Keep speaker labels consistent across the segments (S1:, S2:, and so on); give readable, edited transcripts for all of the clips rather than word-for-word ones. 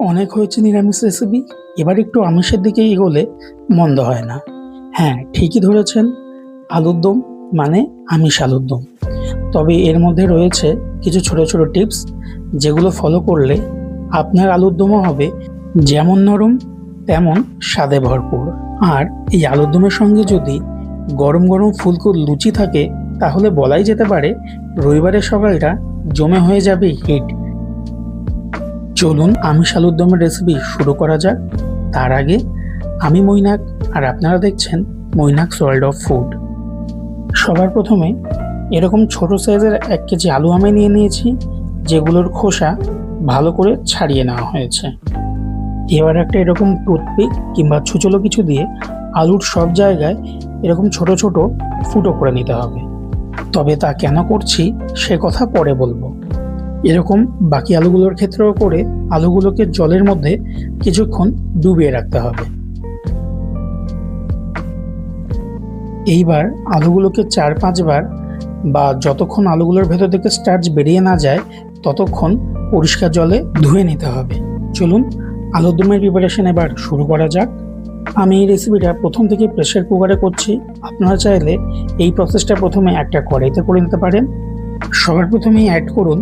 S1: অনেক হয়েছে নিরামিষ রেসিপি, এবার একটু আমিষের দিকে এগোলে মন্দ হয় না। হ্যাঁ, ঠিকই ধরেছেন, আলুর দম মানে আমিষ আলুর দম। তবে এর মধ্যে রয়েছে কিছু ছোট ছোট টিপস, যেগুলো ফলো করলে আপনার আলুর দমও হবে যেমন নরম তেমন স্বাদে ভরপুর। আর এই আলুর দমের সঙ্গে যদি গরম গরম ফুলকো লুচি থাকে, তাহলে বলাই যেতে পারে রবিবারের সকালটা জমে হয়ে যাবে হিট। চলুন আমিষ আলুর দমের রেসিপি শুরু করা যাক। তার আগে আমি মৈনাক, আর আপনারা দেখছেন মৈনাকস ওয়ার্ল্ড অফ ফুড। সবার প্রথমে এরকম ছোট সাইজের 1 কেজি আলু আমি নিয়ে নিয়েছি, যেগুলোর খোসা ভালো করে ছাড়িয়ে নেওয়া হয়েছে। এবার একটা এরকম টুথপিক কিংবা ছুচলো কিছু দিয়ে আলুর সব জায়গায় এরকম ছোট ছোট ফুটো করে নিতে হবে। তবে তা কেন করছি সে কথা পরে বলবো। এরকম বাকি আলুগুলোর ক্ষেত্রেও করে আলুগুলোকে জলের মধ্যে কিছুক্ষণ ডুবিয়ে রাখতে হবে। এইবার আলুগুলোকে 4-5 বার বা যতক্ষণ আলুগুলোর ভেতর থেকে স্টার্চ বেরিয়ে না যায় ততক্ষণ পরিষ্কার জলে ধুয়ে নিতে হবে। চলুন আলুর দমের প্রিপারেশন এবার শুরু করা যাক। আমি এই রেসিপিটা প্রথম থেকে প্রেসার কুকারে করছি। আপনারা চাইলে এই প্রসেসটা প্রথমে একটা কড়াইতে করে নিতে পারেন। সবার প্রথমেই অ্যাড করুন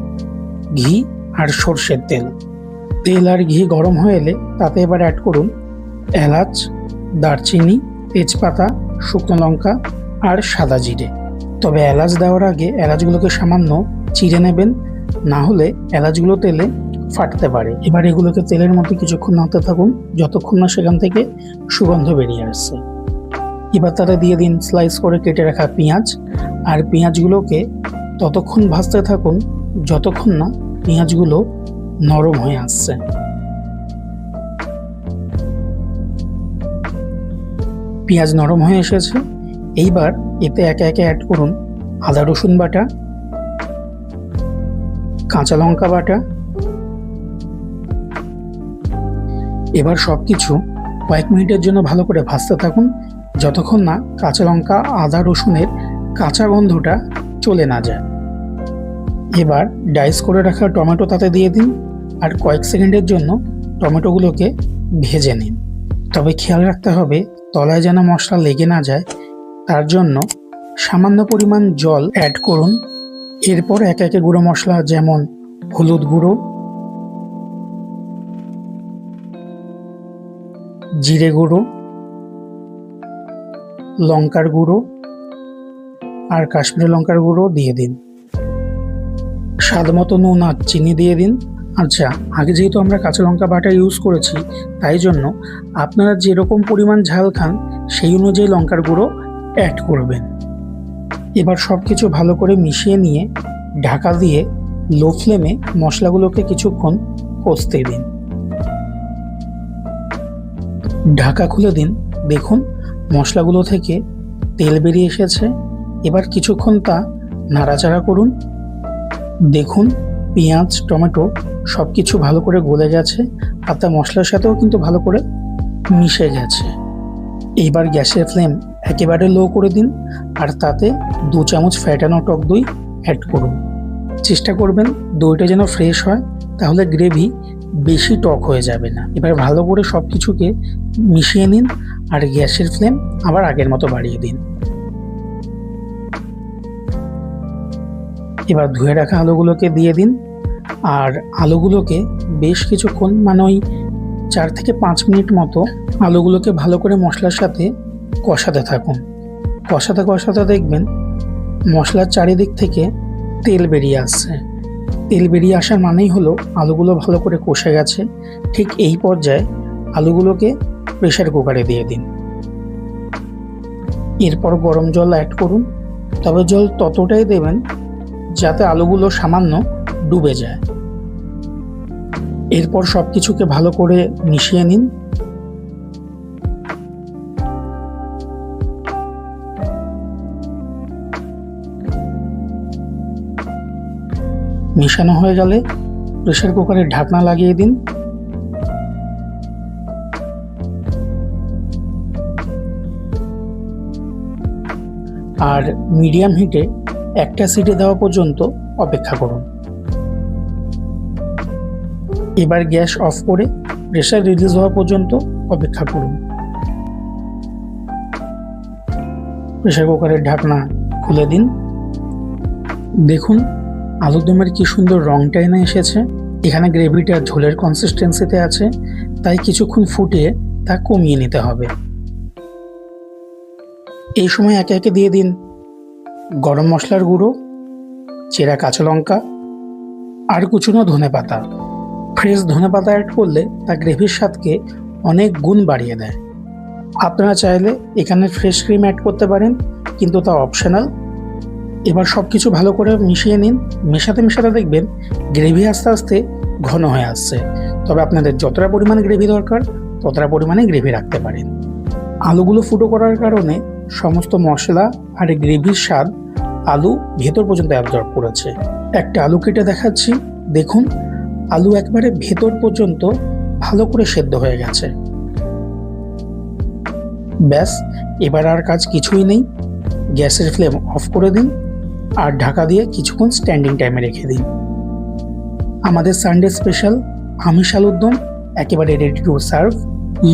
S1: ঘি আর সর্ষের তেল। তেল আর ঘি গরম হয়ে এলে তাতে এবার অ্যাড করুন এলাচ, দারচিনি, তেজপাতা, শুকনো লঙ্কা আর সাদা জিরে। তবে এলাচ দেওয়ার আগে এলাচগুলোকে সামান্য চিড়ে নেবেন, না হলে এলাচগুলো তেলে ফাটতে পারে। এবার এগুলোকে তেলের মধ্যে কিছুক্ষণ নাড়তে থাকুন যতক্ষণ না সেখান থেকে সুগন্ধ বেরিয়ে আসছে। এবার তাতে দিয়ে দিন স্লাইস করে কেটে রাখা পেঁয়াজ, আর পেঁয়াজগুলোকে ততক্ষণ ভাজতে থাকুন যতক্ষণ না পেঁয়াজগুলো নরম হয়ে আসছে। পেঁয়াজ নরম হয়ে এসেছে। এইবার এতে একে একে অ্যাড করুন আদা রসুন বাটা, কাঁচা লঙ্কা বাটা। এবার সবকিছু কয়েক মিনিটের জন্য ভালো করে ভাজতে থাকুন যতক্ষণ না কাঁচা লঙ্কা আদা রসুনের কাঁচা গন্ধটা চলে না যায়। এবার ডাইস করে রাখা টমেটো তাতে দিয়ে দিন, আর কয়েক সেকেন্ডের জন্য টমেটোগুলোকে ভেজে নিন। তবে খেয়াল রাখতে হবে তলায় যেন মশলা লেগে না যায়, তার জন্য সামান্য পরিমাণ জল অ্যাড করুন। এরপর একে একে গুঁড়ো মশলা যেমন হলুদ গুঁড়ো, জিরে গুঁড়ো, লঙ্কার গুঁড়ো আর কাশ্মীরি লঙ্কার গুঁড়ো দিয়ে দিন। স্বাদ মতো নুন আর চিনি দিয়ে দিন। আচ্ছা, আগে যেহেতু আমরা কাঁচা লঙ্কা বাটা ইউজ করেছি, তাই জন্য আপনারা যেরকম পরিমাণ ঝাল খান সেই অনুযায়ী লঙ্কার গুঁড়ো অ্যাড করবেন। এবার সব কিছু ভালো করে মিশিয়ে নিয়ে ঢাকা দিয়ে লো ফ্লেমে মশলাগুলোকে কিছুক্ষণ কষতে দিন। ঢাকা খুলে দিন, দেখুন মশলাগুলো থেকে তেল বেরিয়ে এসেছে। এবার কিছুক্ষণ তা নাড়াচাড়া করুন। দেখুন পেঁয়াজ টমেটো সব কিছু ভালো করে গলে গেছে, আর তা মশলার সাথেও কিন্তু ভালো করে মিশে গেছে। এইবার গ্যাসের ফ্লেম একেবারে লো করে দিন, আর তাতে 2 চামচ ফ্যাটানো টক দই অ্যাড করুন। চেষ্টা করবেন দইটা যেন ফ্রেশ হয়, তাহলে গ্রেভি বেশি টক হয়ে যাবে না। এবার ভালো করে সব কিছুকে মিশিয়ে নিন, আর গ্যাসের ফ্লেম আবার আগের মতো বাড়িয়ে দিন। এবার ধুয়ে রাখা আলুগুলোকে দিয়ে দিন, আর আলুগুলোকে বেশ কিছুক্ষণ মানে ওই 4 থেকে 5 মিনিট মতো আলুগুলোকে ভালো করে মশলার সাথে কষাতে থাকুন। কষাতে কষাতে দেখবেন মশলার চারিদিক থেকে তেল বেরিয়ে আসছে। তেল বেরিয়ে আসার মানেই হলো আলুগুলো ভালো করে কষে গেছে। ঠিক এই পর্যায়ে আলুগুলোকে প্রেসার কুকারে দিয়ে দিন। এরপর গরম জল অ্যাড করুন, তবে জল ততটাই দেবেন যাতে আলুগুলো সামান্য ডুবে যায়। এরপর সব কিছুকে ভালো করে মিশিয়ে নিন। মেশানো হয়ে গেলে প্রেসার কুকারের ঢাকনা লাগিয়ে দিন। আর মিডিয়াম হিটে একটা সিটি দেওয়া পর্যন্ত অপেক্ষা করুন। এবার গ্যাস অফ করে প্রেসার রিলিজ হওয়া পর্যন্ত অপেক্ষা করুন। প্রেসার কুকারের ঢাকনা খুলে দিন। দেখুন আলুর দমের কি সুন্দর রংটা এনে এসেছে। এখানে গ্রেভিটা ঝোলের কনসিস্টেন্সিতে আছে, তাই কিছুক্ষণ ফুটিয়ে তা কমিয়ে নিতে হবে। এই সময় একে একে দিয়ে দিন গরম মশলার গুঁড়ো, চেরা কাঁচা লঙ্কা আর কুচনো ধনেপাতা। ফ্রেশ ধনেপাতা অ্যাড করলে তা গ্রেভির স্বাদকে অনেক গুণ বাড়িয়ে দেয়। আপনারা চাইলে এখানে ফ্রেশ ক্রিম অ্যাড করতে পারেন, কিন্তু তা অপশনাল। এবার সব কিছু ভালো করে মিশিয়ে নিন। মেশাতে মেশাতে দেখবেন গ্রেভি আস্তে আস্তে ঘন হয়ে আসছে। তবে আপনাদের যতটা পরিমাণে গ্রেভি দরকার ততটা পরিমাণে গ্রেভি রাখতে পারেন। আলুগুলো ফুটো করার কারণে সমস্ত মশলা আর গ্রেভির স্বাদ আলু ভেতর পর্যন্ত অ্যাবজর্ব করেছে। একটা আলু কেটে দেখাচ্ছি। দেখুন আলু একবারে ভেতর পর্যন্ত ভালো করে সেদ্ধ হয়ে গেছে। ব্যাস, এবার আর কাজ কিছুই নেই। গ্যাসের ফ্লেম অফ করে দিন আর ঢাকা দিয়ে কিছুক্ষণ স্ট্যান্ডিং টাইমে রেখে দিন। আমাদের সানডে স্পেশাল আমিষ আলুর দম একেবারে রেডি টু সার্ভ।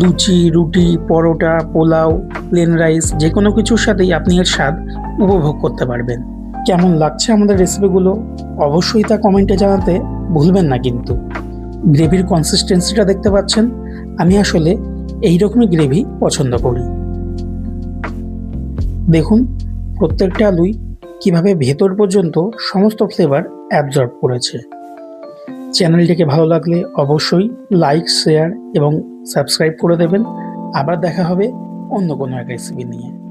S1: লুচি, রুটি, পরোটা, পোলাও, প্লেন রাইস যে কোনো কিছুর সাথেই আপনি এর স্বাদ উপভোগ করতে পারবেন। কেমন লাগছে আমাদের রেসিপিগুলো অবশ্যই তা কমেন্টে জানাতে ভুলবেন না। কিন্তু গ্রেভির কনসিস্টেন্সিটা দেখতে পাচ্ছেন, আমি আসলে এই রকমই গ্রেভি পছন্দ করি। দেখুন প্রত্যেকটা আলুই কিভাবে ভেতর পর্যন্ত সমস্ত ফ্লেভার অ্যাবজর্ব করেছে। চ্যানেলটিকে ভালো লাগলে অবশ্যই লাইক, শেয়ার এবং সাবস্ক্রাইব করে দেবেন। আবার দেখা হবে অন্য কোনো এক রেসিপি নিয়ে।